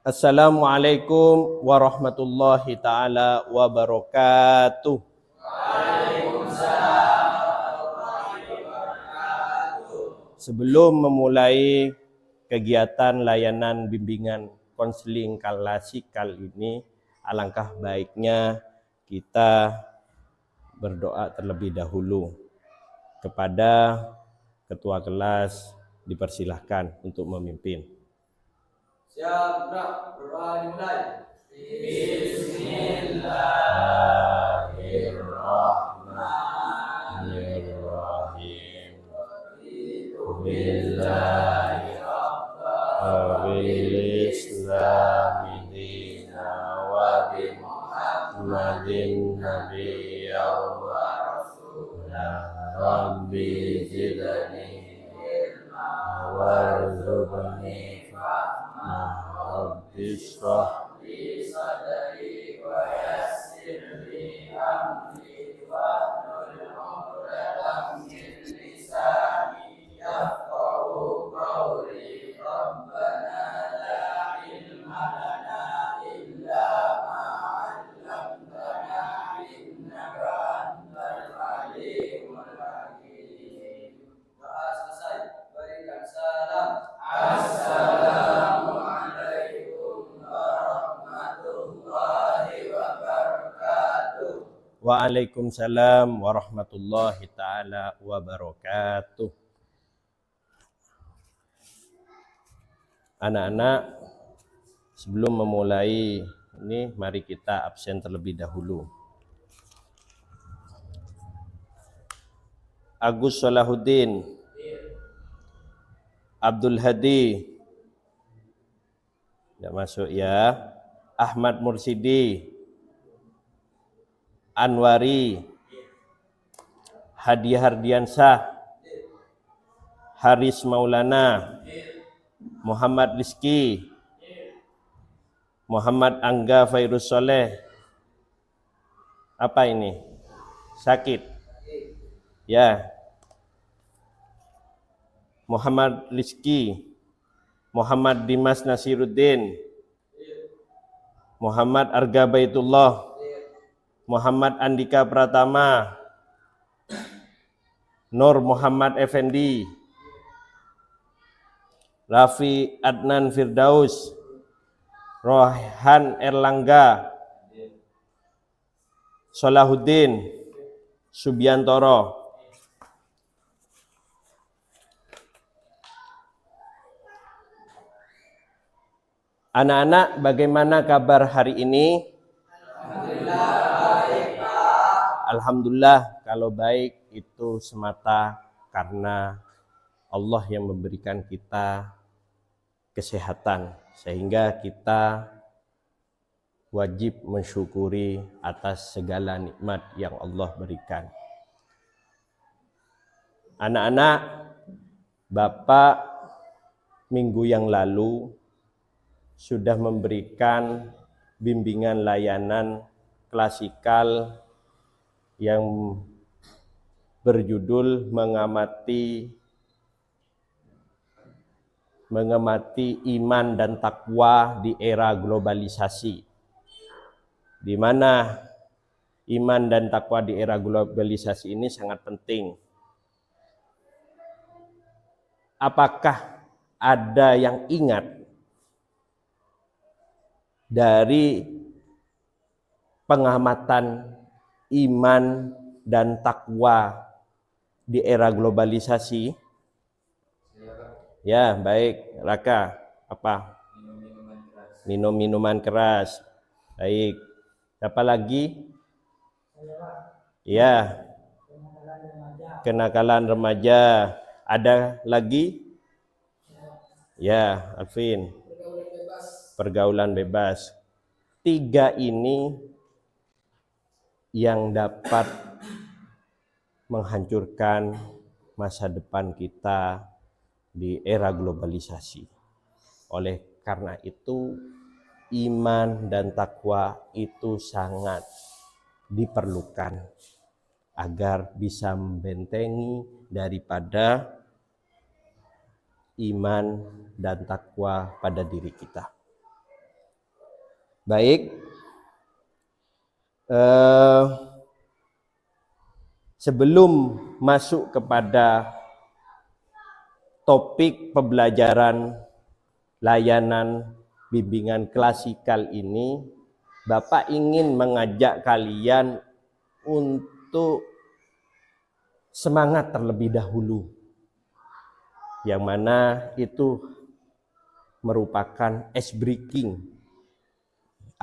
Assalamualaikum warahmatullahi ta'ala wabarakatuh. Sebelum memulai kegiatan layanan bimbingan konseling klasikal ini, alangkah baiknya kita berdoa terlebih dahulu. Kepada ketua kelas dipersilahkan untuk memimpin. Siap, gerak, berdoa dimulai. Bismillahirrahmanirrahim. Islami dina wa bi Muhammadin nabiyya wa rasulah. Rabbi zidni ilma warzuqni fahma. Rabbi shrah li sadri wa yassir li amri wahlul 'uqdatam min lisani yafqahu qawli. Rabbana la ilma lana illa ma 'allamtana innaka antal alimul hakim. Doa selesai. Berikan salam. Assalamualaikum warahmatullahi wabarakatuh. Waalaikumsalam warahmatullahi ta'ala wabarakatuh. Anak-anak, sebelum memulai ini, mari kita absen terlebih dahulu. Agus Salahuddin, Abdul Hadi, tidak masuk ya. Ahmad Mursidi, Anwari, Hadi Hardiansah, Haris Maulana, Muhammad Rizki, Muhammad Angga Fairuz Soleh. Apa ini? Sakit? Ya. Muhammad Rizki, Muhammad Dimas Nasiruddin, Muhammad Arga Baitullah, Muhammad Andika Pratama, Nur Muhammad Effendi, Rafi Adnan Firdaus, Rohan Erlangga, Solahuddin Subiantoro. Anak-anak, bagaimana kabar hari ini? Alhamdulillah baik, Pak. Alhamdulillah, kalau baik itu semata karena Allah yang memberikan kita kesehatan, sehingga kita wajib mensyukuri atas segala nikmat yang Allah berikan. Anak-anak, Bapak minggu yang lalu sudah memberikan bimbingan layanan klasikal yang berjudul mengamati iman dan takwa di era globalisasi, di mana iman dan takwa di era globalisasi ini sangat penting. Apakah ada yang ingat dari pengamatan iman dan takwa di era globalisasi? Ya, baik. Raka, apa? Minum minuman keras. Baik. Siapa lagi? Ya. Kenakalan remaja. Ada lagi? Ya, Alvin. Pergaulan bebas. 3 ini yang dapat menghancurkan masa depan kita di era globalisasi. Oleh karena itu, iman dan takwa itu sangat diperlukan agar bisa membentengi daripada iman dan takwa pada diri kita. Baik, sebelum masuk kepada topik pembelajaran layanan bimbingan klasikal ini, Bapak ingin mengajak kalian untuk semangat terlebih dahulu, yang mana itu merupakan ice breaking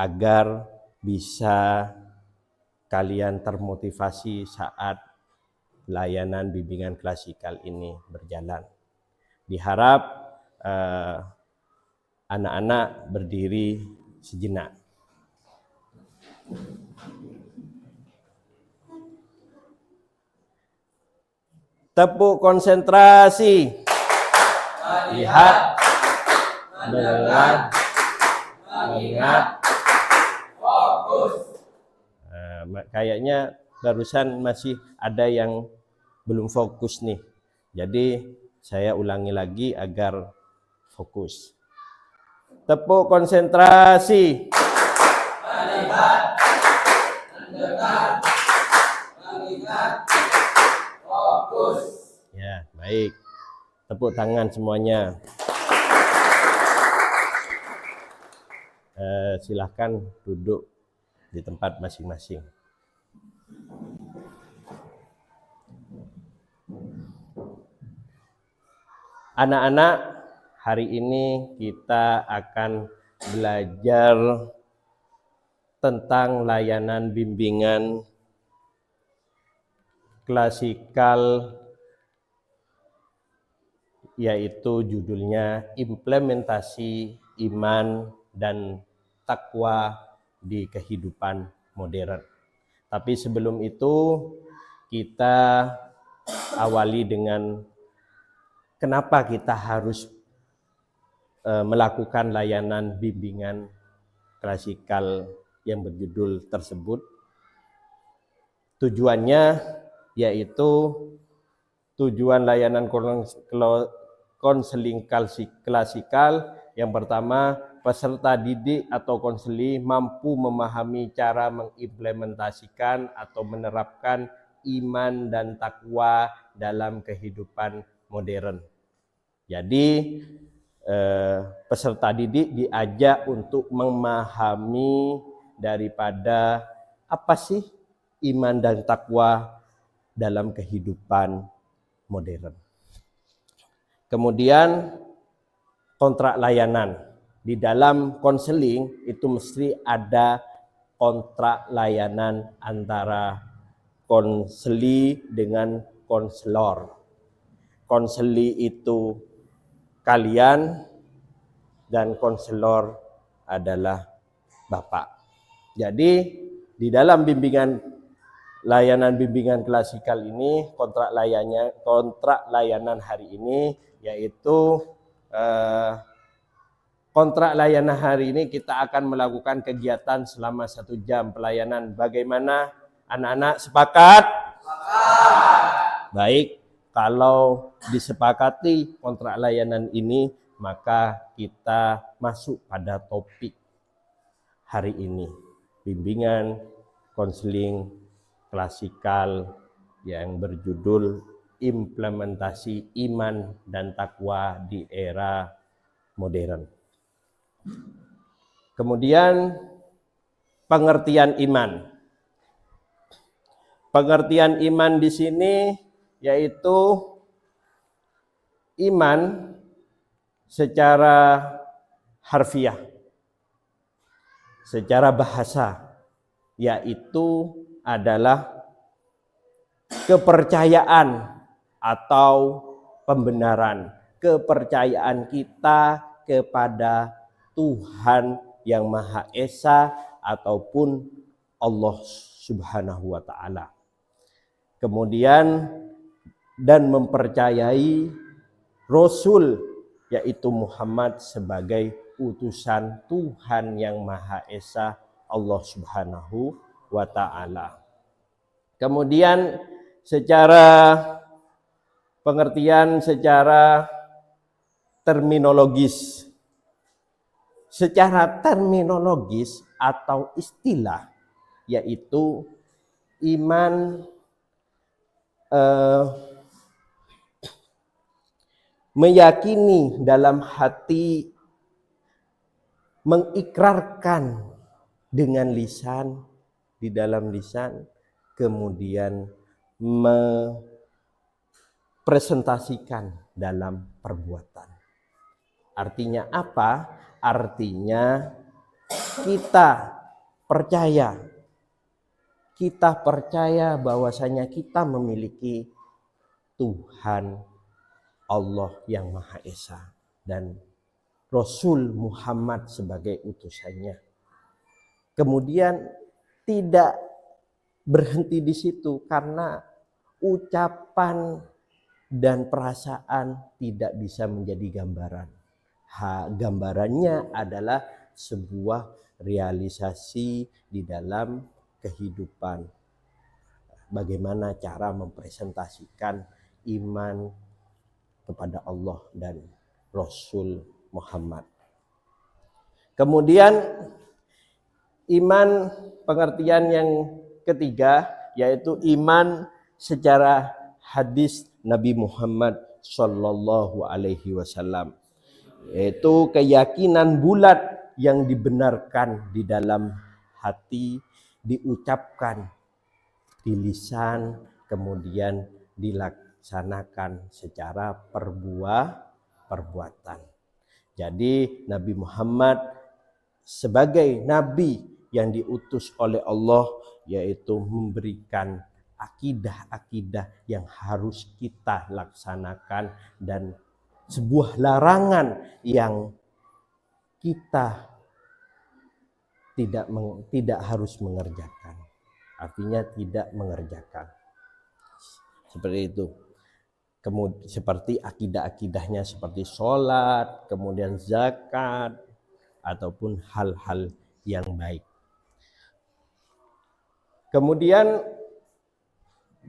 agar bisa kalian termotivasi saat layanan bimbingan klasikal ini berjalan. Diharap anak-anak berdiri sejenak. Tepuk konsentrasi. Lihat, dengar, mengingat, Fokus. Kayaknya barusan masih ada yang belum fokus nih. Jadi saya ulangi lagi agar fokus. Tepuk konsentrasi. Melihat, mendengar, mengingat, fokus. Ya, baik. Tepuk tangan semuanya. Silahkan duduk di tempat masing-masing. Anak-anak, hari ini kita akan belajar tentang layanan bimbingan klasikal, yaitu judulnya Implementasi Iman dan Takwa di Kehidupan Modern. Tapi sebelum itu kita awali dengan kenapa kita harus melakukan layanan bimbingan klasikal yang berjudul tersebut. Tujuannya yaitu tujuan layanan konseling klasikal yang pertama, peserta didik atau konseli mampu memahami cara mengimplementasikan atau menerapkan iman dan takwa dalam kehidupan modern. Jadi peserta didik diajak untuk memahami daripada apa sih iman dan takwa dalam kehidupan modern. Kemudian kontrak layanan. Di dalam konseling itu mesti ada kontrak layanan antara konseli dengan konselor. Konseli itu kalian dan konselor adalah Bapak. Jadi di dalam layanan bimbingan klasikal ini, kontrak layanan hari ini yaitu kontrak layanan hari ini kita akan melakukan kegiatan selama 1 jam pelayanan. Bagaimana anak-anak, sepakat? Sepakat. Baik, kalau disepakati kontrak layanan ini, maka kita masuk pada topik hari ini. Bimbingan konseling klasikal yang berjudul Implementasi Iman dan Takwa di Era Modern. Kemudian pengertian iman. Pengertian iman di sini yaitu iman secara harfiah, secara bahasa, yaitu adalah kepercayaan atau pembenaran, kepercayaan kita kepada Tuhan yang Maha Esa ataupun Allah Subhanahu wa Ta'ala. Kemudian dan mempercayai Rasul yaitu Muhammad sebagai utusan Tuhan yang Maha Esa Allah Subhanahu wa Ta'ala. Kemudian secara pengertian secara terminologis. Secara terminologis atau istilah, yaitu iman meyakini dalam hati, mengikrarkan dengan lisan, di dalam lisan, kemudian presentasikan dalam perbuatan. Artinya apa? Artinya kita percaya bahwasanya kita memiliki Tuhan Allah yang Maha Esa dan Rasul Muhammad sebagai utusannya. Kemudian tidak berhenti di situ, karena ucapan dan perasaan tidak bisa menjadi gambaran. Gambarannya adalah sebuah realisasi di dalam kehidupan. Bagaimana cara mempresentasikan iman kepada Allah dan Rasul Muhammad. Kemudian iman pengertian yang ketiga, yaitu iman secara hadis Nabi Muhammad Sallallahu Alaihi Wasallam, yaitu keyakinan bulat yang dibenarkan di dalam hati, diucapkan di lisan, kemudian dilaksanakan secara perbuatan. Jadi Nabi Muhammad sebagai nabi yang diutus oleh Allah, yaitu memberikan akidah-akidah yang harus kita laksanakan dan sebuah larangan yang kita tidak harus mengerjakan. Artinya tidak mengerjakan. Seperti itu. Kemudian seperti akidah-akidahnya seperti sholat, kemudian zakat, ataupun hal-hal yang baik. Kemudian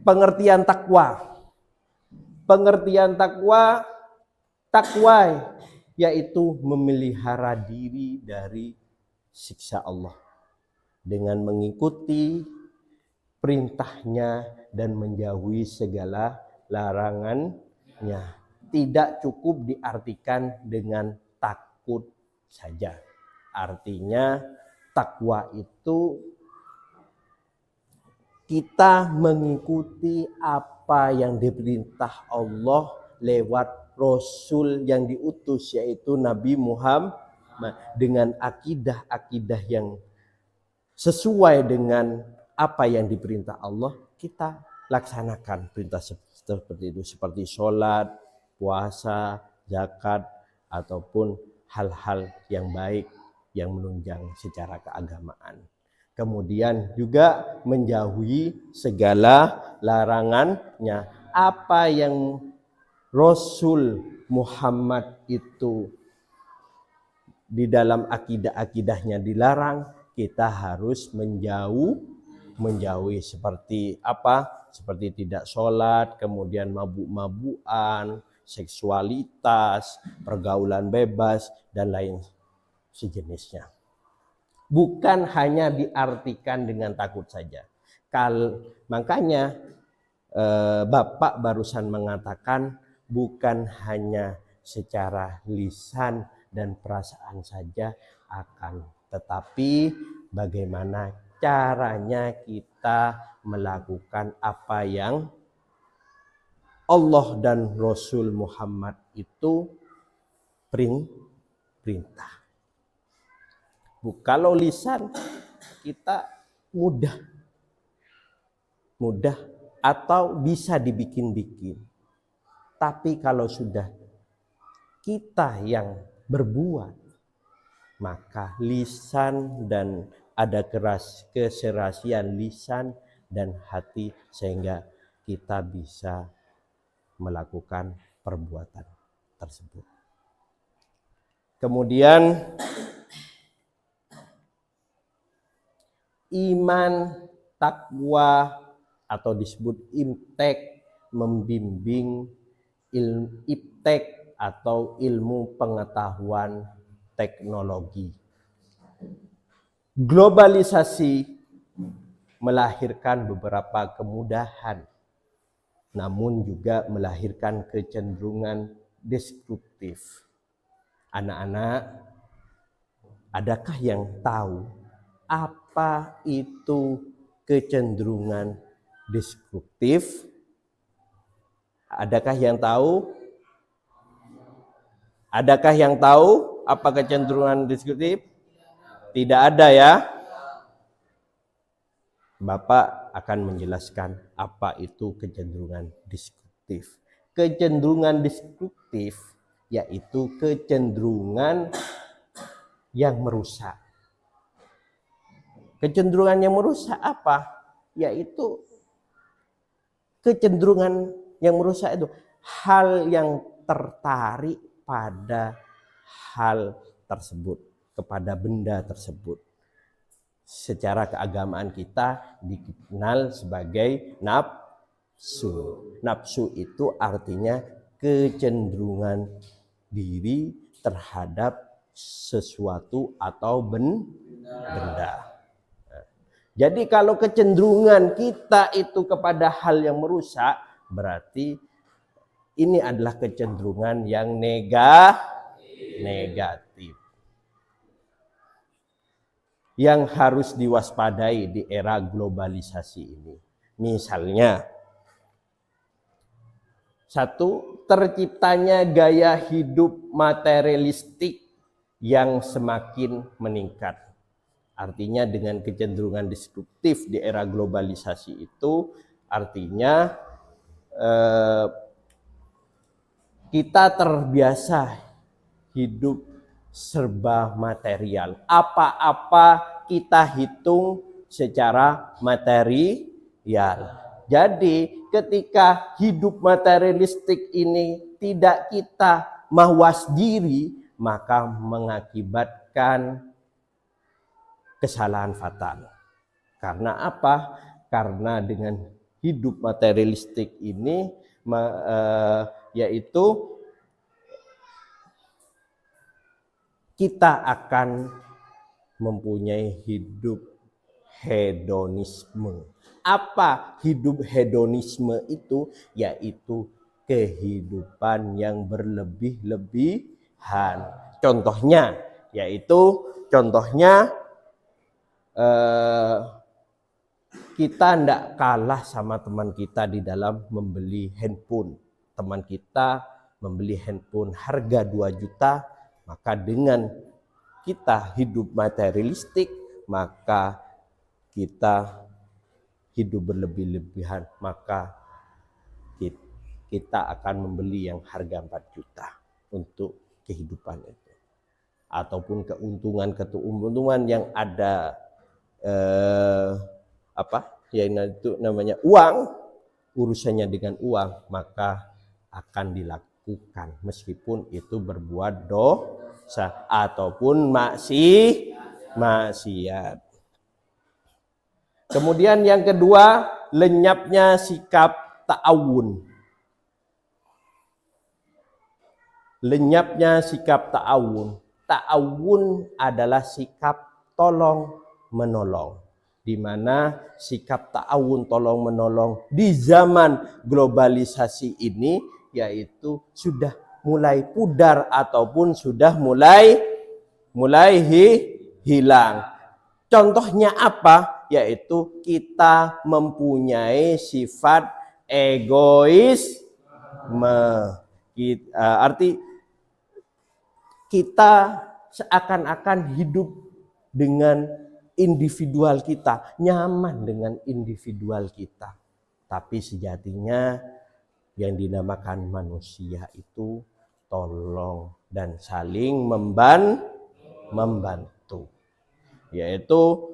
pengertian takwa. Pengertian takwa yaitu memelihara diri dari siksa Allah dengan mengikuti perintahnya dan menjauhi segala larangannya. Tidak cukup diartikan dengan takut saja. Artinya takwa itu kita mengikuti apa yang diperintah Allah lewat Rasul yang diutus, yaitu Nabi Muhammad, dengan akidah-akidah yang sesuai dengan apa yang diperintah Allah, kita laksanakan perintah seperti itu, seperti sholat, puasa, zakat, ataupun hal-hal yang baik yang menunjang secara keagamaan. Kemudian juga menjauhi segala larangannya. Apa yang Rasul Muhammad itu di dalam akidah-akidahnya dilarang, kita harus menjauhi seperti apa? Seperti tidak sholat, kemudian mabuk-mabukan, seksualitas, pergaulan bebas, dan lain sejenisnya. Bukan hanya diartikan dengan takut saja. Makanya Bapak barusan mengatakan bukan hanya secara lisan dan perasaan saja, akan tetapi bagaimana caranya kita melakukan apa yang Allah dan Rasul Muhammad itu perintah. Kalau lisan kita mudah atau bisa dibikin-bikin. Tapi kalau sudah kita yang berbuat, maka lisan dan ada keserasian lisan dan hati sehingga kita bisa melakukan perbuatan tersebut. Kemudian iman, takwa atau disebut imtek, membimbing iptek atau ilmu pengetahuan teknologi. Globalisasi melahirkan beberapa kemudahan, namun juga melahirkan kecenderungan destruktif. Anak-anak, adakah yang tahu apa itu kecenderungan destruktif? Adakah yang tahu? Adakah yang tahu apa kecenderungan destruktif? Tidak ada ya. Bapak akan menjelaskan apa itu kecenderungan destruktif. Kecenderungan destruktif yaitu kecenderungan yang merusak. Kecenderungan yang merusak apa? Yaitu kecenderungan yang merusak itu hal yang tertarik pada hal tersebut, kepada benda tersebut. Secara keagamaan kita dikenal sebagai nafsu. Nafsu itu artinya kecenderungan diri terhadap sesuatu atau benda. Jadi kalau kecenderungan kita itu kepada hal yang merusak, berarti ini adalah kecenderungan yang negatif. Yang harus diwaspadai di era globalisasi ini. Misalnya, satu, terciptanya gaya hidup materialistik yang semakin meningkat. Artinya dengan kecenderungan destruktif di era globalisasi itu, artinya kita terbiasa hidup serba material. Apa-apa kita hitung secara material. Jadi ketika hidup materialistik ini tidak kita mawas diri, maka mengakibatkan kesalahan fatal. Karena apa? Karena dengan hidup materialistik ini yaitu kita akan mempunyai hidup hedonisme. Apa hidup hedonisme itu? Yaitu kehidupan yang berlebih-lebihan. Contohnya, kita tidak kalah sama teman kita di dalam membeli handphone. Teman kita membeli handphone harga 2 juta, maka dengan kita hidup materialistik, maka kita hidup berlebih-lebihan, maka kita akan membeli yang harga 4 juta untuk kehidupan itu. Ataupun keuntungan yang ada yang itu namanya uang, urusannya dengan uang, maka akan dilakukan meskipun itu berbuat dosa ataupun maksiat. Kemudian yang kedua, lenyapnya sikap ta'awun. Lenyapnya sikap ta'awun. Ta'awun adalah sikap tolong menolong. Di mana sikap ta'awun tolong menolong di zaman globalisasi ini yaitu sudah mulai pudar ataupun sudah mulai hilang. Contohnya apa? Yaitu kita mempunyai sifat egoisme. Arti kita seakan-akan hidup dengan individual kita, nyaman dengan individual kita. Tapi sejatinya yang dinamakan manusia itu tolong dan saling membantu. Yaitu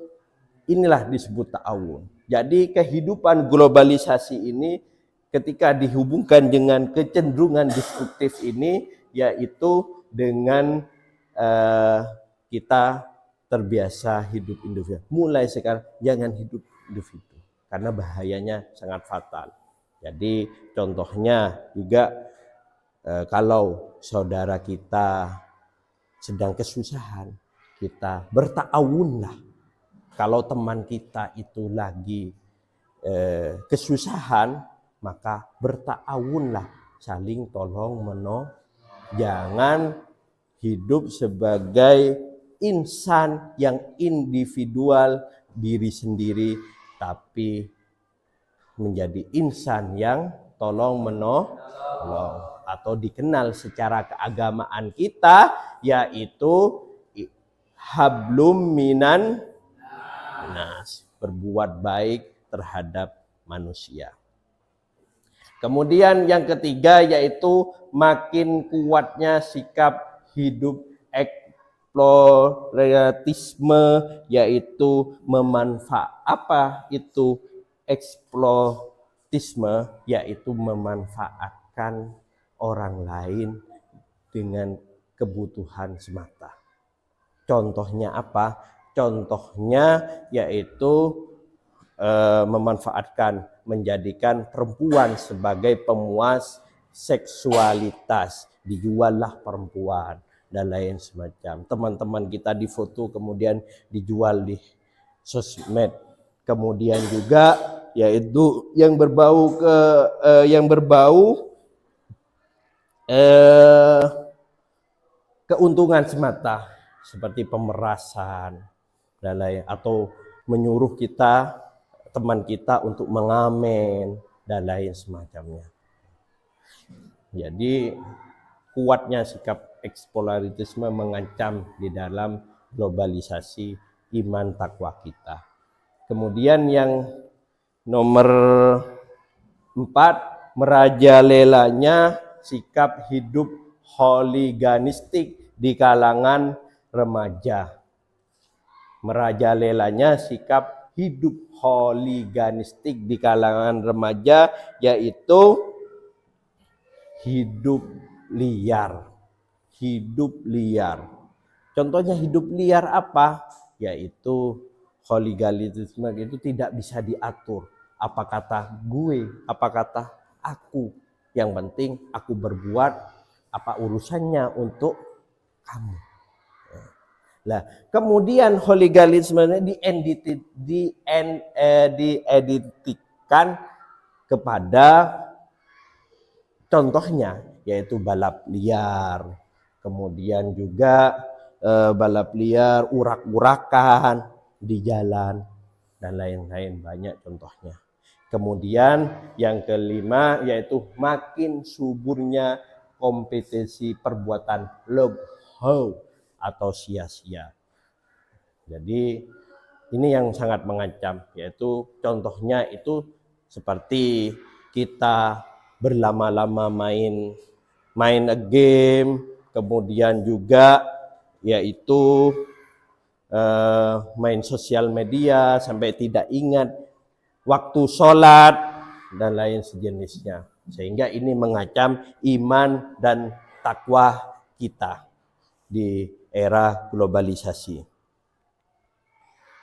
inilah disebut ta'awun. Jadi kehidupan globalisasi ini ketika dihubungkan dengan kecenderungan destruktif ini, yaitu dengan kita terbiasa hidup individu. Mulai sekarang jangan hidup individu karena bahayanya sangat fatal. Jadi contohnya juga kalau saudara kita sedang kesusahan, kita berta'awunlah Kalau teman kita itu lagi kesusahan, maka berta'awunlah, saling tolong menolong. Jangan hidup sebagai insan yang individual diri sendiri, tapi menjadi insan yang tolong menolong, atau dikenal secara keagamaan kita yaitu hablum minan nas, berbuat baik terhadap manusia. Kemudian yang ketiga yaitu makin kuatnya sikap hidup eksploratisme, yaitu apa itu eksploratisme? Yaitu memanfaatkan orang lain dengan kebutuhan semata. Contohnya apa? Contohnya yaitu menjadikan perempuan sebagai pemuas seksualitas, dijuallah perempuan dan lain semacam. Teman-teman kita difoto kemudian dijual di sosmed. Kemudian juga yaitu yang berbau keuntungan semata, seperti pemerasan dan lain, atau menyuruh teman kita untuk mengamen dan lain semacamnya. Jadi kuatnya sikap eksploratisme mengancam di dalam globalisasi iman takwa kita. Kemudian yang nomor 4, merajalelanya sikap hidup holiganistik di kalangan remaja. Merajalelanya sikap hidup holiganistik di kalangan remaja yaitu hidup liar. Hidup liar. Contohnya hidup liar apa? Yaitu holigalisme itu tidak bisa diatur. Apa kata gue, apa kata aku. Yang penting aku berbuat, apa urusannya untuk kamu. Nah, kemudian holigalisme diidentikan kepada contohnya yaitu balap liar, kemudian juga balap liar, urak-urakan di jalan dan lain-lain, banyak contohnya. Kemudian yang kelima yaitu makin suburnya kompetisi perbuatan logho atau sia-sia. Jadi ini yang sangat mengancam, yaitu contohnya itu seperti kita berlama-lama main game, kemudian juga yaitu main sosial media sampai tidak ingat waktu sholat dan lain sejenisnya, sehingga ini mengancam iman dan takwa kita di era globalisasi.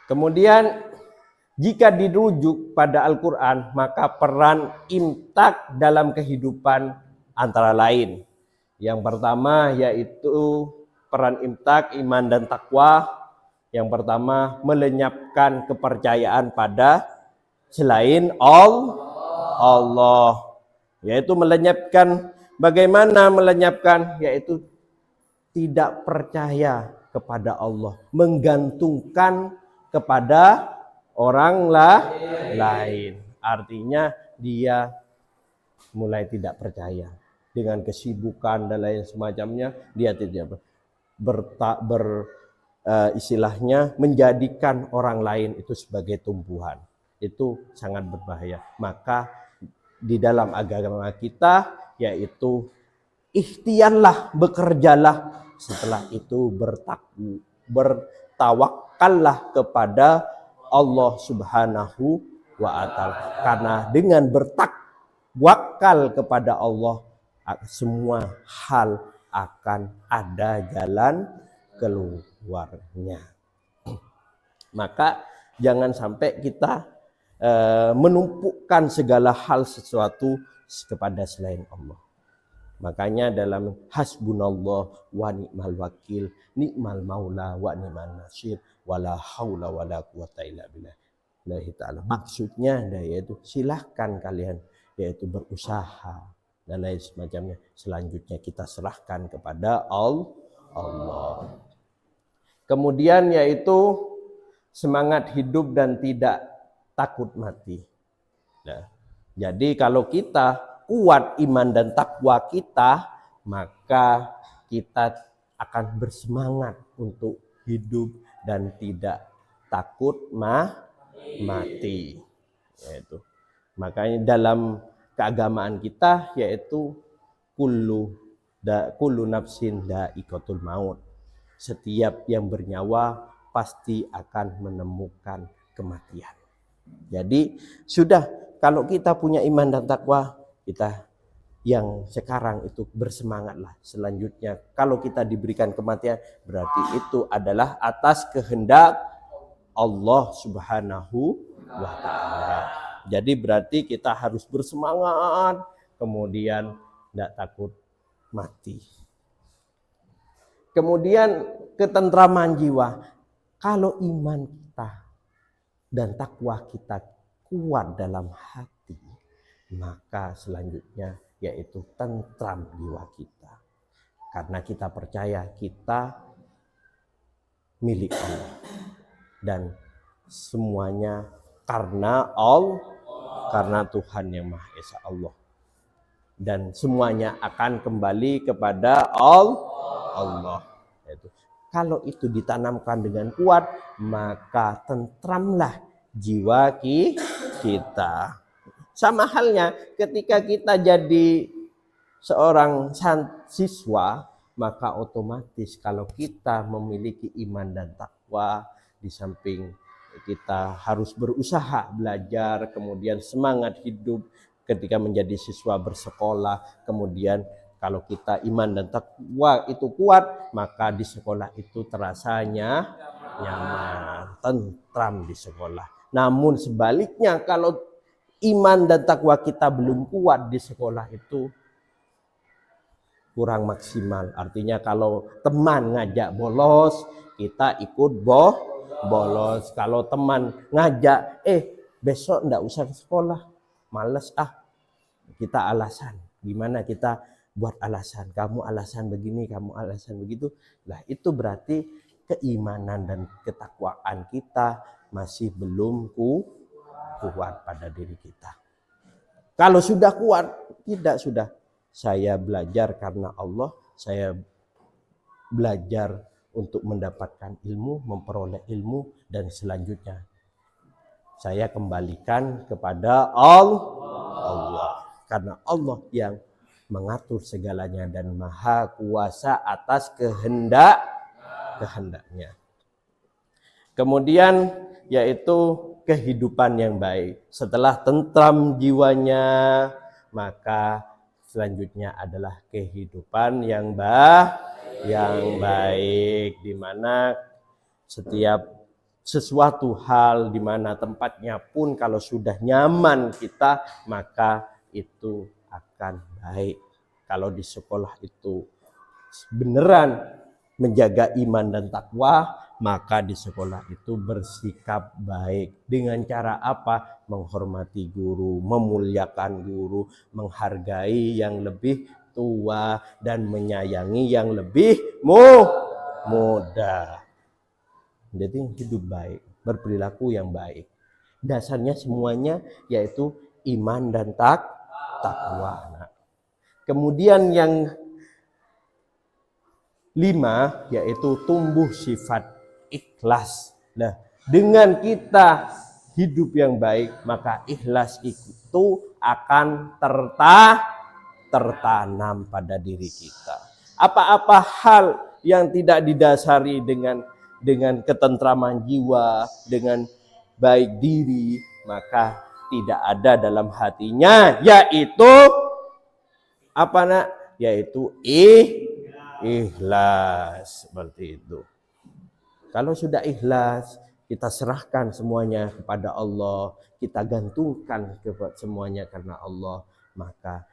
Kemudian jika dirujuk pada Al-Quran, maka peran imtak dalam kehidupan antara lain. Yang pertama yaitu peran imtak, iman dan takwa. Yang pertama, melenyapkan kepercayaan pada selain Allah. Yaitu melenyapkan, bagaimana melenyapkan? Yaitu tidak percaya kepada Allah, menggantungkan kepada orang lain. Artinya dia mulai tidak percaya dengan kesibukan dan lain semacamnya. Dia tidak istilahnya menjadikan orang lain itu sebagai tumbuhan. Itu sangat berbahaya. Maka di dalam agama kita yaitu ikhtiarlah, bekerjalah, setelah itu bertawakallah kepada Allah Subhanahu wa ta'ala. Karena dengan bertakwakal kepada Allah, semua hal akan ada jalan keluarnya. Maka jangan sampai kita menumpukan segala hal sesuatu kepada selain Allah. Makanya dalam hasbunallah wa ni'mal wakil, ni'mal maula wa ni'mal nasir, wala haula wala quwata illa billah. Ta'ala. Maksudnya yaitu silahkan kalian yaitu berusaha dan lain semacamnya. Selanjutnya kita serahkan kepada Allah. Kemudian yaitu semangat hidup dan tidak takut mati. Nah, jadi kalau kita kuat iman dan takwa kita, maka kita akan bersemangat untuk hidup dan tidak takut mati. Yaitu. Makanya dalam keagamaan kita yaitu kullu nafsin dha'iqatul maut. Setiap yang bernyawa pasti akan menemukan kematian. Jadi sudah, kalau kita punya iman dan takwa, kita yang sekarang itu bersemangatlah. Selanjutnya kalau kita diberikan kematian, berarti itu adalah atas kehendak Allah Subhanahu wa ta'ala. Jadi berarti kita harus bersemangat, kemudian tidak takut mati. Kemudian ketentraman jiwa. Kalau iman kita dan takwa kita kuat dalam hati, maka selanjutnya yaitu tentram jiwa kita. Karena kita percaya kita milik Allah. Dan semuanya karena Allah, karena Tuhan yang Maha Esa Allah. Dan semuanya akan kembali kepada Allah. Kalau itu ditanamkan dengan kuat, maka tentramlah jiwa kita. Sama halnya ketika kita jadi seorang siswa, maka otomatis kalau kita memiliki iman dan takwa, di samping kita harus berusaha belajar, kemudian semangat hidup ketika menjadi siswa bersekolah, kemudian kalau kita iman dan takwa itu kuat, maka di sekolah itu terasanya nyaman, tentram di sekolah. Namun sebaliknya kalau iman dan takwa kita belum kuat di sekolah itu kurang maksimal. Artinya kalau teman ngajak bolos, kita ikut bolos. Kalau teman ngajak, besok ndak usah ke sekolah, males kita alasan. Gimana kita buat alasan? Kamu alasan begini, kamu alasan begitu. Nah itu berarti keimanan dan ketakwaan kita masih belum kuat pada diri kita. Kalau sudah kuat, sudah. Saya belajar karena Allah, saya belajar untuk mendapatkan ilmu, memperoleh ilmu, dan selanjutnya saya kembalikan kepada Allah. Karena Allah yang mengatur segalanya dan maha kuasa atas kehendaknya. Kemudian yaitu kehidupan yang baik. Setelah tentram jiwanya, maka selanjutnya adalah kehidupan yang baik, di mana setiap sesuatu hal, di mana tempatnya pun kalau sudah nyaman kita, maka itu akan baik. Kalau di sekolah itu beneran menjaga iman dan takwa, maka di sekolah itu bersikap baik. Dengan cara apa? Menghormati guru, memuliakan guru, menghargai yang lebih tua, dan menyayangi yang lebih muda. Jadi hidup baik, berperilaku yang baik. Dasarnya semuanya yaitu iman dan takwa. Nah, kemudian yang 5 yaitu tumbuh sifat ikhlas. Nah, dengan kita hidup yang baik, maka ikhlas itu akan tertanam pada diri kita. Apa-apa hal yang tidak didasari dengan ketentraman jiwa, dengan baik diri, maka tidak ada dalam hatinya, yaitu yaitu ikhlas. Seperti itu. Kalau sudah ikhlas, kita serahkan semuanya kepada Allah, kita gantungkan semuanya karena Allah, maka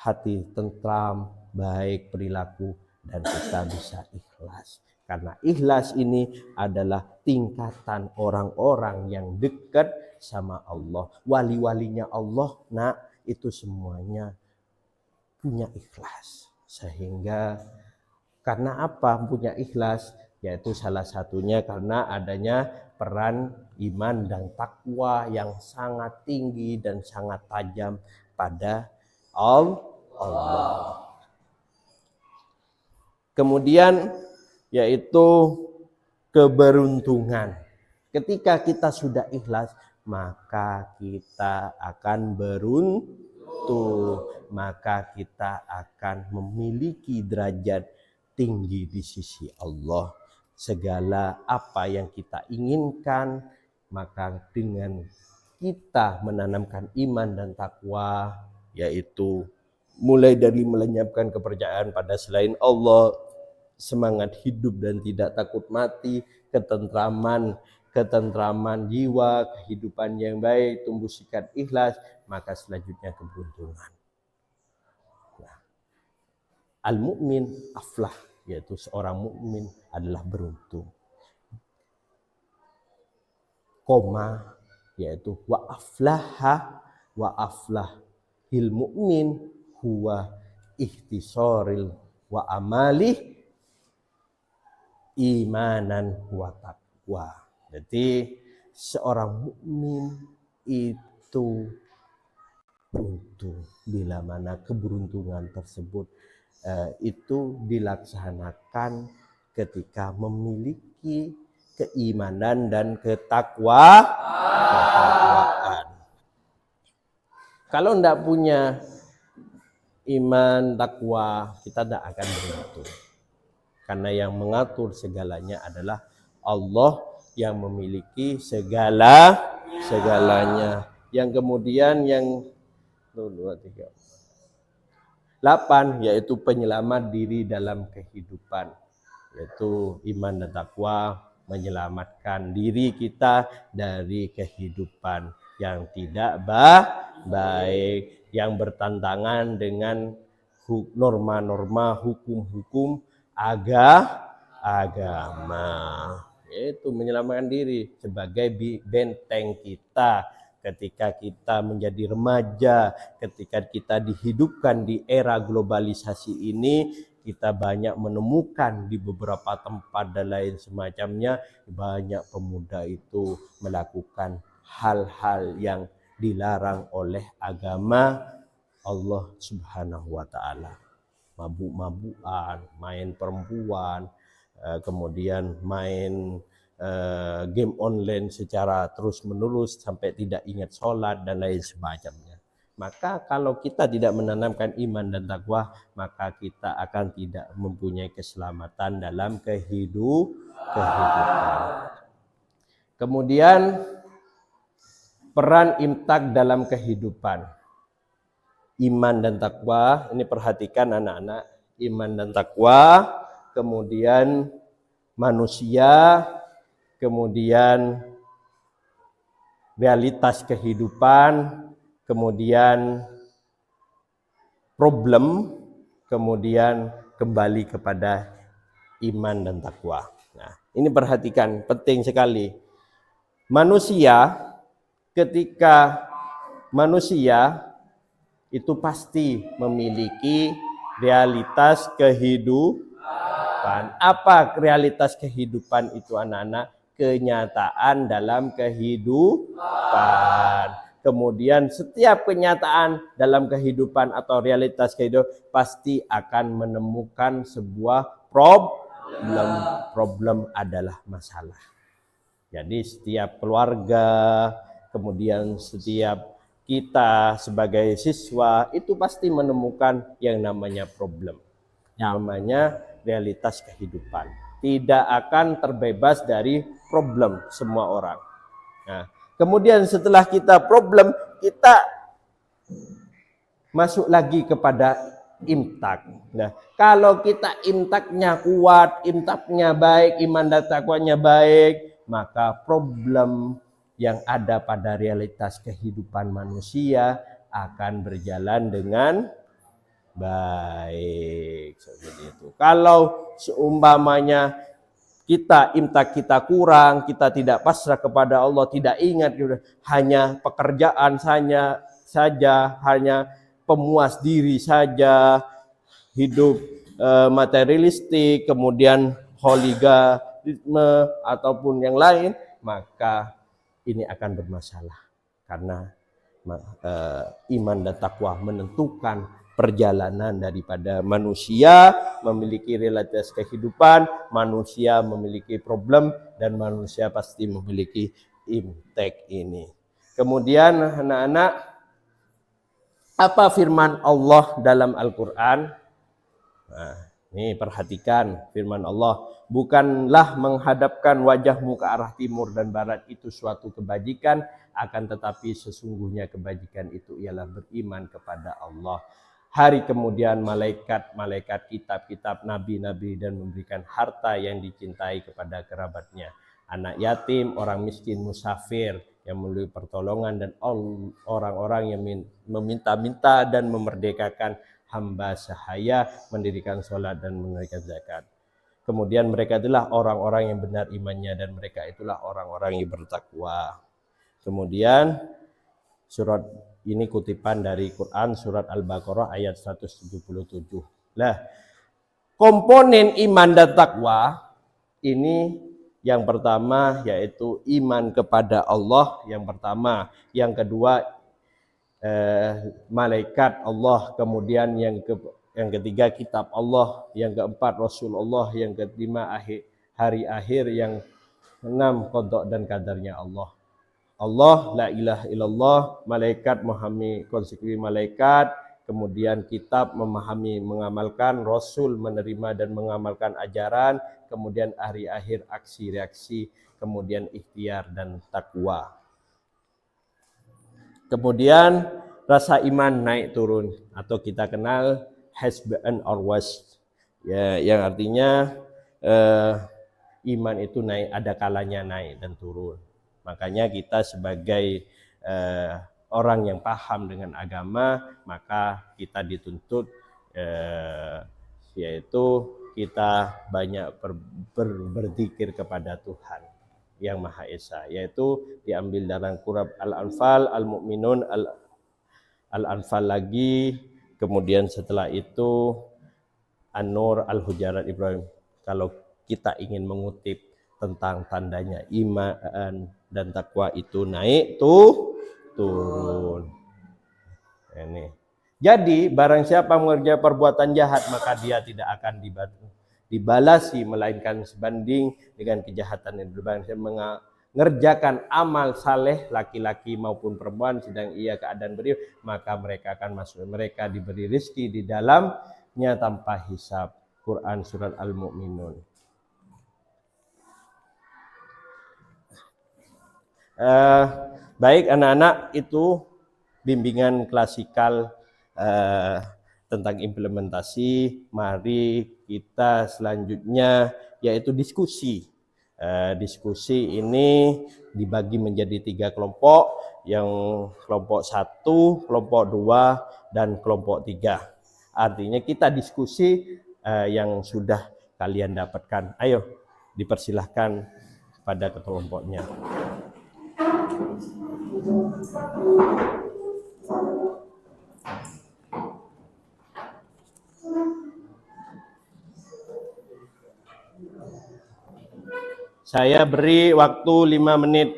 hati tentram, baik perilaku, dan kita bisa ikhlas. Karena ikhlas ini adalah tingkatan orang-orang yang dekat sama Allah. Wali-walinya Allah, itu semuanya punya ikhlas. Sehingga karena apa punya ikhlas? Yaitu salah satunya karena adanya peran iman dan takwa yang sangat tinggi dan sangat tajam pada Allah. Kemudian yaitu keberuntungan. Ketika kita sudah ikhlas, maka kita akan beruntung, maka kita akan memiliki derajat tinggi di sisi Allah. Segala apa yang kita inginkan, maka dengan kita menanamkan iman dan takwa, yaitu mulai dari melenyapkan kepercayaan pada selain Allah, semangat hidup dan tidak takut mati, ketentraman jiwa, kehidupan yang baik, tumbuh sikap ikhlas, maka selanjutnya keberuntungan. Nah, al-mu'min aflah, yaitu seorang mukmin adalah beruntung. Koma, yaitu wa aflahil mu'min huwa ikhtisaril wa amalih imanan wa taqwa. Jadi seorang mukmin itu beruntung bila mana keberuntungan tersebut itu dilaksanakan ketika memiliki keimanan dan ketakwaan. Kalau tidak punya iman, takwa, kita tidak akan beruntung. Karena yang mengatur segalanya adalah Allah yang memiliki segalanya. Yang kemudian yang 8 yaitu penyelamat diri dalam kehidupan, yaitu iman dan takwa menyelamatkan diri kita dari kehidupan yang tidak baik, yang bertentangan dengan norma-norma hukum-hukum agama. Itu menyelamatkan diri sebagai benteng kita ketika kita menjadi remaja, ketika kita dihidupkan di era globalisasi ini. Kita banyak menemukan di beberapa tempat dan lain semacamnya, banyak pemuda itu melakukan hal-hal yang dilarang oleh agama Allah Subhanahu wa Ta'ala. Mabuk-mabukan, main perempuan, kemudian main game online secara terus-menerus sampai tidak ingat sholat dan lain semacamnya. Maka kalau kita tidak menanamkan iman dan takwa, maka kita akan tidak mempunyai keselamatan dalam kehidupan. Kemudian peran imtak dalam kehidupan. Iman dan takwa, ini perhatikan anak-anak, iman dan takwa, kemudian manusia, kemudian realitas kehidupan, kemudian problem, kemudian kembali kepada iman dan takwa. Nah, ini perhatikan, penting sekali. Manusia, ketika manusia itu pasti memiliki realitas kehidupan. Apa realitas kehidupan itu anak-anak? Kenyataan dalam kehidupan. Kemudian setiap kenyataan dalam kehidupan atau realitas kehidupan pasti akan menemukan sebuah problem adalah masalah. Jadi setiap keluarga, kemudian setiap kita sebagai siswa itu pasti menemukan yang namanya problem. Namanya realitas kehidupan. Tidak akan terbebas dari problem semua orang. Nah, kemudian setelah kita problem, kita masuk lagi kepada imtak. Nah, kalau kita imtaknya kuat, imtaknya baik, iman dan takwanya baik, maka problem yang ada pada realitas kehidupan manusia akan berjalan dengan baik. Seperti itu. Kalau seumpamanya kita kurang, kita tidak pasrah kepada Allah, tidak ingat hanya pekerjaan saja, hanya pemuas diri saja, hidup materialistik, kemudian hooliganisme ataupun yang lain, maka ini akan bermasalah karena iman dan takwa menentukan perjalanan daripada manusia memiliki realitas kehidupan, manusia memiliki problem, dan manusia pasti memiliki impact ini. Kemudian anak-anak, apa firman Allah dalam Al-Quran? Nah, ini perhatikan firman Allah. Bukanlah menghadapkan wajahmu ke arah timur dan barat itu suatu kebajikan, akan tetapi sesungguhnya kebajikan itu ialah beriman kepada Allah. Hari kemudian malaikat-malaikat, kitab-kitab, nabi-nabi, dan memberikan harta yang dicintai kepada kerabatnya. Anak yatim, orang miskin, musafir yang melalui pertolongan, dan orang-orang yang meminta-minta dan memerdekakan hamba sahaya, mendirikan sholat dan menunaikan zakat. Kemudian mereka itulah orang-orang yang benar imannya, dan mereka itulah orang-orang yang bertakwa. Kemudian surat ini kutipan dari Quran, surat Al-Baqarah ayat 177. Nah, komponen iman dan takwa ini yang pertama yaitu iman kepada Allah yang pertama, yang kedua malaikat Allah, kemudian yang ketiga kitab Allah, yang keempat Rasulullah, yang kelima hari akhir, yang keenam qada dan kadarnya Allah. Allah, la ilaha illallah, malaikat memahami konsekuensi malaikat, kemudian kitab memahami mengamalkan, Rasul menerima dan mengamalkan ajaran, kemudian hari akhir aksi reaksi, kemudian ikhtiar dan takwa. Kemudian rasa iman naik turun atau kita kenal hasba'an or was, ya, yang artinya iman itu naik, ada kalanya naik dan turun. Makanya kita sebagai orang yang paham dengan agama, maka kita dituntut yaitu kita banyak berzikir kepada Tuhan yang Maha Esa, yaitu diambil dalam Quran Al-Anfal, Al-Mu'minun, Al-Anfal lagi, kemudian setelah itu An-Nur, Al-Hujarat, Ibrahim. Kalau kita ingin mengutip tentang tandanya iman dan takwa itu naik turun. Ini. Jadi barang siapa mengerjakan perbuatan jahat maka dia tidak akan dibalasi melainkan sebanding dengan kejahatan yang berbagai. Mengerjakan amal saleh laki-laki maupun perempuan sedang ia keadaan beriman, maka mereka akan masuk, mereka diberi rezeki di dalamnya tanpa hisab. Quran surat Al-Mu'minun. Baik anak-anak, itu bimbingan klasikal tentang implementasi. Mari kita selanjutnya yaitu diskusi. Diskusi ini dibagi menjadi 3 kelompok, yang kelompok 1, kelompok 2, dan kelompok 3. Artinya kita diskusi yang sudah kalian dapatkan. Ayo dipersilahkan pada kelompoknya. Saya beri waktu 5 menit.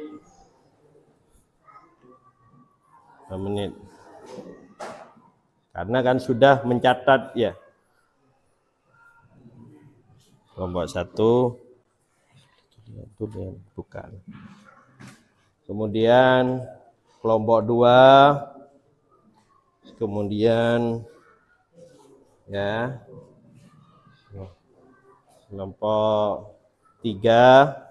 5 menit. Karena kan sudah mencatat ya. Kelompok 1 itu bukan. Kemudian kelompok 2, kemudian ya kelompok 3,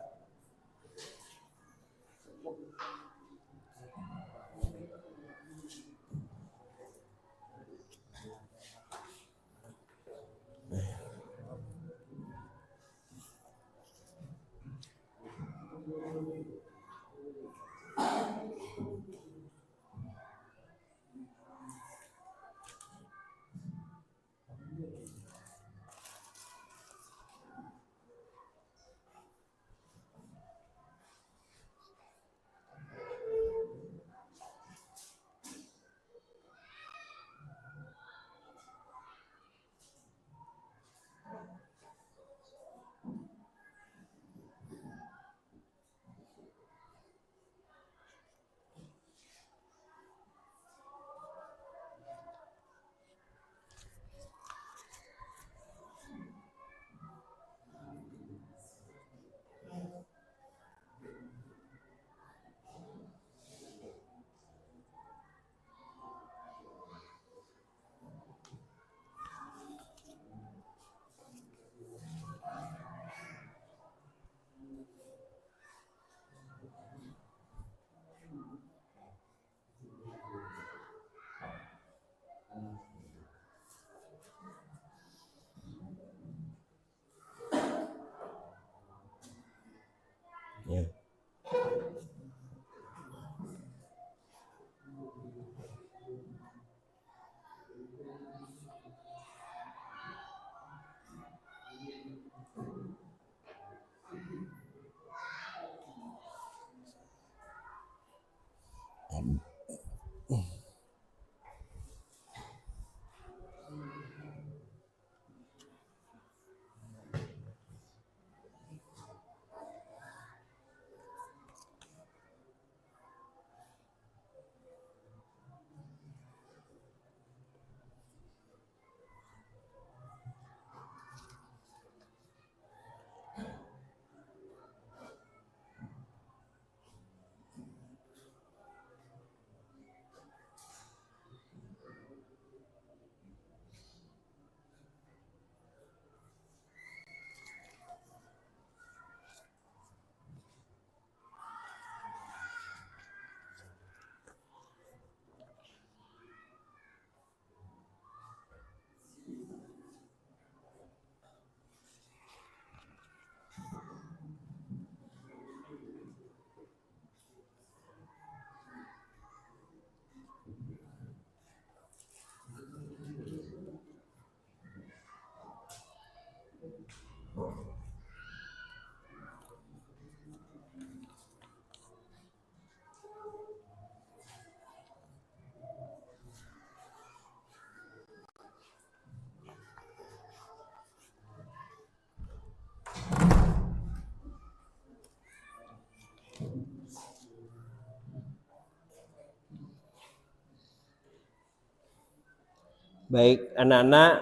Baik, anak-anak,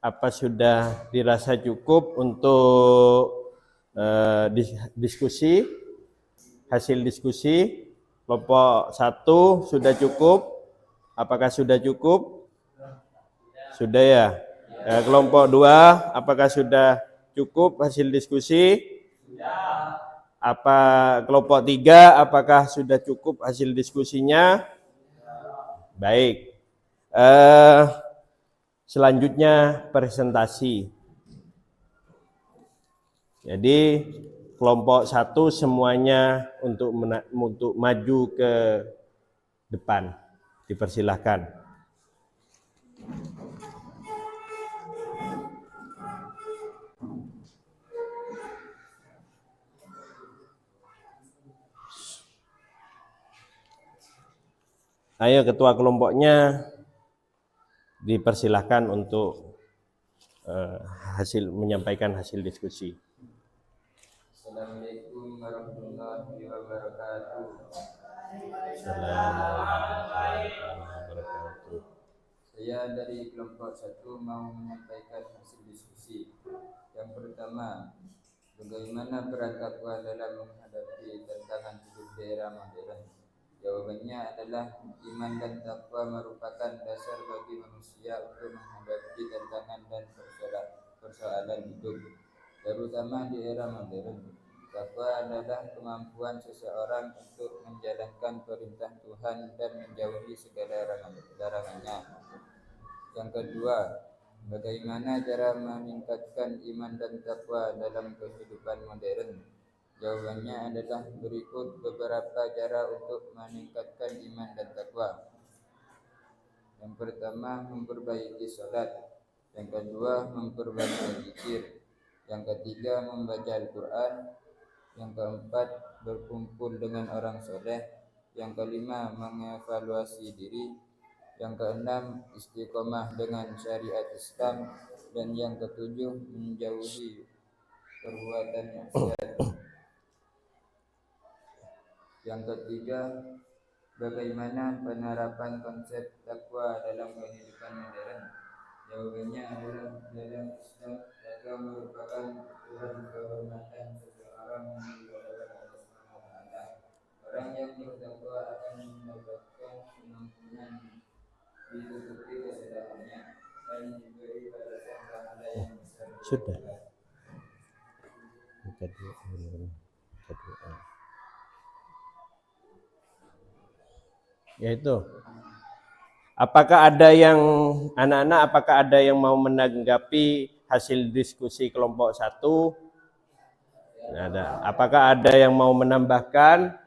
apa sudah dirasa cukup untuk diskusi? Hasil diskusi kelompok 1 sudah cukup? Apakah sudah cukup? Sudah ya. Kelompok 2, apakah sudah cukup hasil diskusi? Apa kelompok 3, apakah sudah cukup hasil diskusinya? Baik. Selanjutnya presentasi. Jadi kelompok 1 semuanya untuk maju ke depan. Dipersilahkan. Ayo ketua kelompoknya dipersilahkan untuk menyampaikan hasil diskusi. Assalamualaikum warahmatullahi wabarakatuh. Saya dari kelompok 1 mau menyampaikan hasil diskusi. Yang pertama, bagaimana peran takwa dalam menghadapi tantangan hidup di era modern? Jawabannya adalah iman dan takwa merupakan dasar bagi manusia untuk menghadapi tantangan dan persoalan hidup, terutama di era modern. Takwa adalah kemampuan seseorang untuk menjalankan perintah Tuhan dan menjauhi segala larangannya. Yang kedua, bagaimana cara meningkatkan iman dan takwa dalam kehidupan modern? Jawabannya adalah berikut beberapa cara untuk meningkatkan iman dan takwa. Yang pertama, memperbaiki salat. Yang kedua, memperbanyak zikir. Yang ketiga, membaca Al-Quran. Yang keempat, berkumpul dengan orang soleh. Yang kelima, mengevaluasi diri. Yang keenam, istiqomah dengan syariat Islam. Dan yang ketujuh, menjauhi perbuatan maksiat. Yang ketiga, bagaimana penerapan konsep takwa dalam kehidupan modern? Jawabannya adalah dalam Islam, takwa merupakan ukuran kehormatan seseorang di hadapan Allah SWT. Orang yang bertakwa akan mendapatkan pengampunan, ditutupi kesalahannya, dan diberi balasan pahala yang besar. Sudah. Yaitu, apakah ada yang anak-anak, apakah ada yang mau menanggapi hasil diskusi kelompok 1? Tidak ada. Apakah ada yang mau menambahkan?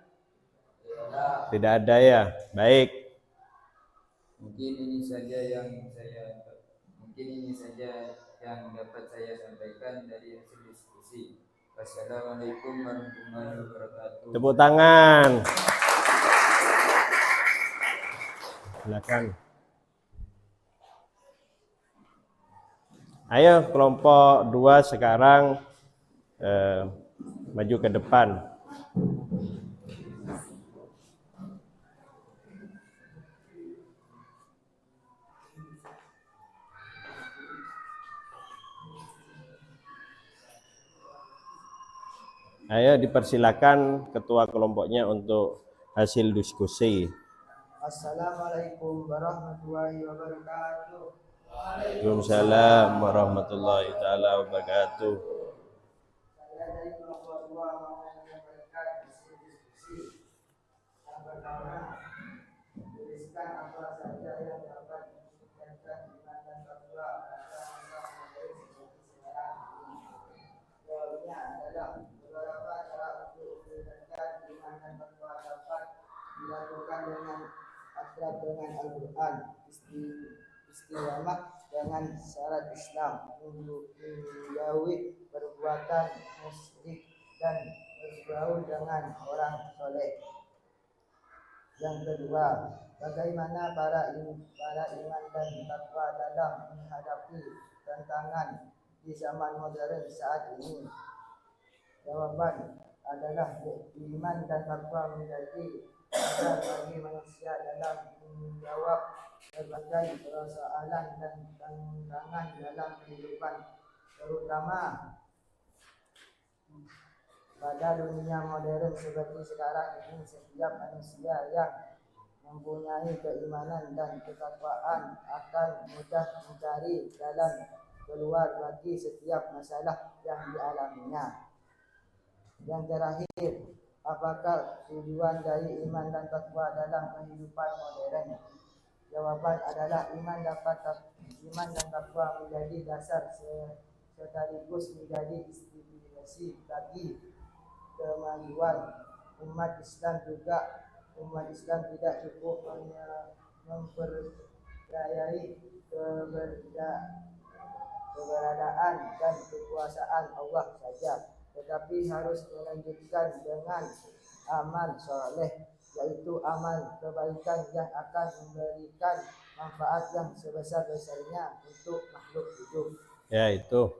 Tidak ada ya. Baik. Mungkin ini saja yang dapat saya sampaikan dari hasil diskusi. Wassalamualaikum warahmatullahi wabarakatuh. Tepuk tangan. Silakan. Ayo kelompok 2 sekarang maju ke depan. Ayo dipersilakan ketua kelompoknya untuk hasil diskusi. Assalamualaikum warahmatullahi wabarakatuh. Waalaikumsalam warahmatullahi taala wabarakatuh. Saya dari kelompok 2 mau menyampaikan hasil diskusi. Yang pertama, tuliskan apa saja yang dapat meningkatkan iman dan takwa pada masa modern seperti sekarang ini. Jawabnya adalah beberapa cara untuk meningkatkan iman dan takwa dapat dilakukan dengan akrab dengan Al-Quran, istiqamah dengan syarat Islam, menjauhi perbuatan musyrik dan bergaul dengan orang soleh. Yang kedua, bagaimana para iman dan takwa dalam menghadapi tantangan di zaman modern saat ini? Jawaban adalah iman dan takwa menjadi dasar bagi manusia dalam menjawab berbagai persoalan dan tantangan dalam kehidupan, terutama pada dunia modern seperti sekarang ini. Setiap manusia yang mempunyai keimanan dan ketakwaan akan mudah mencari jalan keluar bagi setiap masalah yang dialaminya. Yang terakhir, apakah tujuan dari iman dan takwa dalam kehidupan modern? Jawaban adalah iman dan takwa menjadi dasar sekaligus menjadi inspirasi bagi kemajuan umat Islam. Juga umat Islam tidak cukup mempercayai keberadaan dan kekuasaan Allah saja, tetapi harus melanjutkan dengan amal soleh, yaitu amal kebaikan yang akan memberikan manfaat yang sebesar-besarnya untuk makhluk hidup. Ya itu.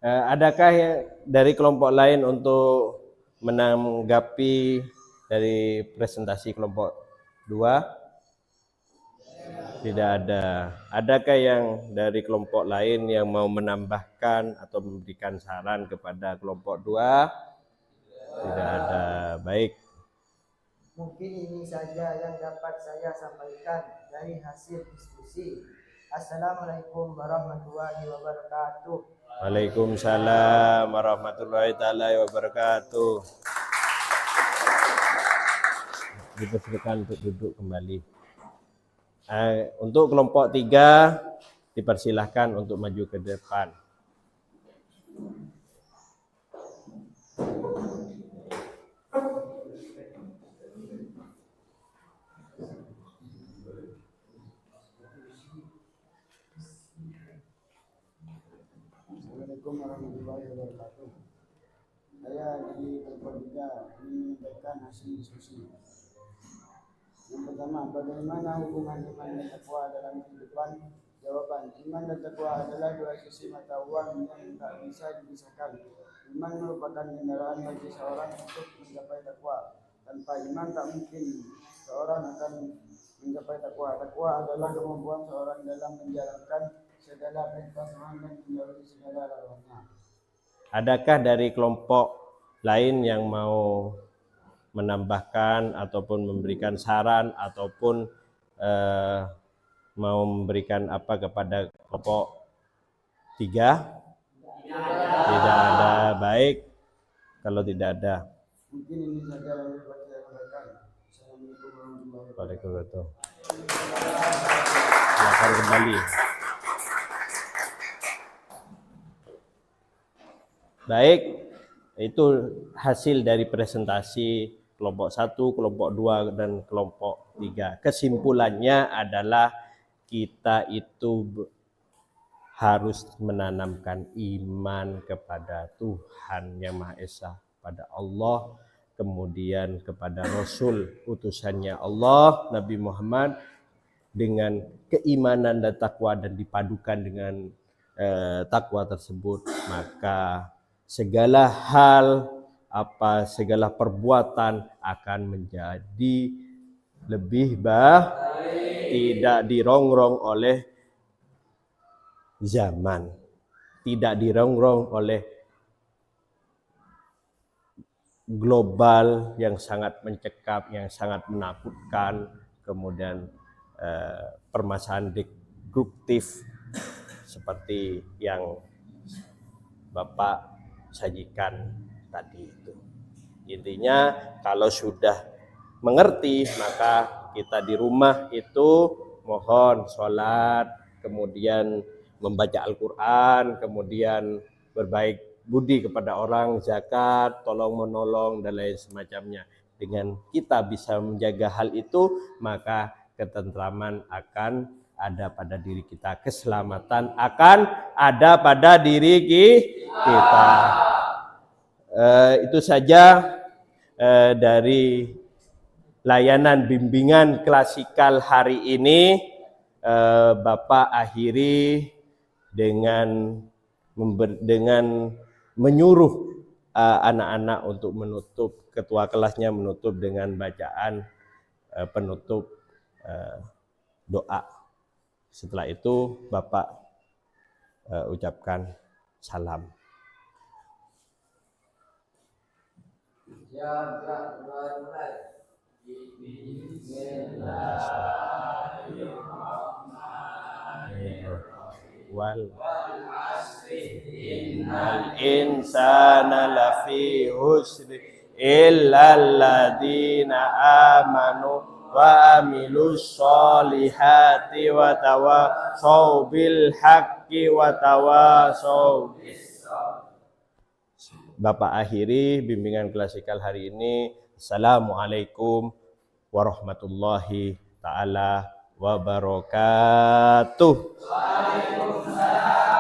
Adakah dari kelompok lain untuk menanggapi dari presentasi kelompok 2? Tidak ada. Adakah yang dari kelompok lain yang mau menambahkan atau memberikan saran kepada kelompok 2? Tidak ada. Baik. Mungkin ini saja yang dapat saya sampaikan dari hasil diskusi. Assalamualaikum warahmatullahi wabarakatuh. Waalaikumsalam warahmatullahi taala wabarakatuh. Dipersilakan untuk duduk kembali. Untuk kelompok 3 dipersilahkan untuk maju ke depan. Assalamualaikum warahmatullahi wabarakatuh. Saya di kelompok 3 menyampaikan hasil diskusi. Yang pertama, bagaimana hubungan iman dan takwa dalam kehidupan? Jawaban, iman dan takwa adalah dua sisi mata uang yang tak bisa dipisahkan. Iman merupakan kendaraan bagi seorang untuk mencapai takwa. Tanpa iman tak mungkin seorang akan mencapai takwa. Takwa adalah kemampuan seorang dalam menjalankan segala perintah Tuhan dan menjauhi segala larangannya. Adakah dari kelompok lain yang mau menambahkan ataupun memberikan saran ataupun mau memberikan apa kepada kelompok 3? Tidak ada. Baik. Kalau tidak ada, mungkin ini saja yang dapat saya sampaikan. Assalamualaikum warahmatullahi wabarakatuh. Silakan kembali. Baik, itu hasil dari presentasi kelompok 1, kelompok 2, dan kelompok 3. Kesimpulannya adalah kita itu harus menanamkan iman kepada Tuhan Yang Maha Esa, pada Allah, kemudian kepada Rasul utusannya Allah, Nabi Muhammad, dengan keimanan dan takwa dan dipadukan dengan takwa tersebut, maka segala hal segala perbuatan akan menjadi lebih baik, tidak dirongrong oleh zaman, tidak dirongrong oleh global yang sangat mencekam, yang sangat menakutkan, kemudian permasalahan destruktif seperti yang Bapak sajikan tadi itu. Intinya kalau sudah mengerti, maka kita di rumah itu mohon sholat, kemudian membaca Al-Quran, kemudian berbaik budi kepada orang, zakat, tolong menolong dan lain semacamnya. Dengan kita bisa menjaga hal itu, maka ketentraman akan ada pada diri kita, keselamatan akan ada pada diri kita. Itu saja dari layanan bimbingan klasikal hari ini. Bapak akhiri dengan menyuruh anak-anak untuk menutup, ketua kelasnya menutup dengan bacaan penutup doa. Setelah itu Bapak ucapkan salam. Wal innal insana lafi husri illal ladzina amanu wa amilus solihati wa tawassaw bil haqqi wa tawassaw bis sabr. Bapak akhiri bimbingan klasikal hari ini. Assalamualaikum warahmatullahi taala wabarakatuh. Waalaikumsalam.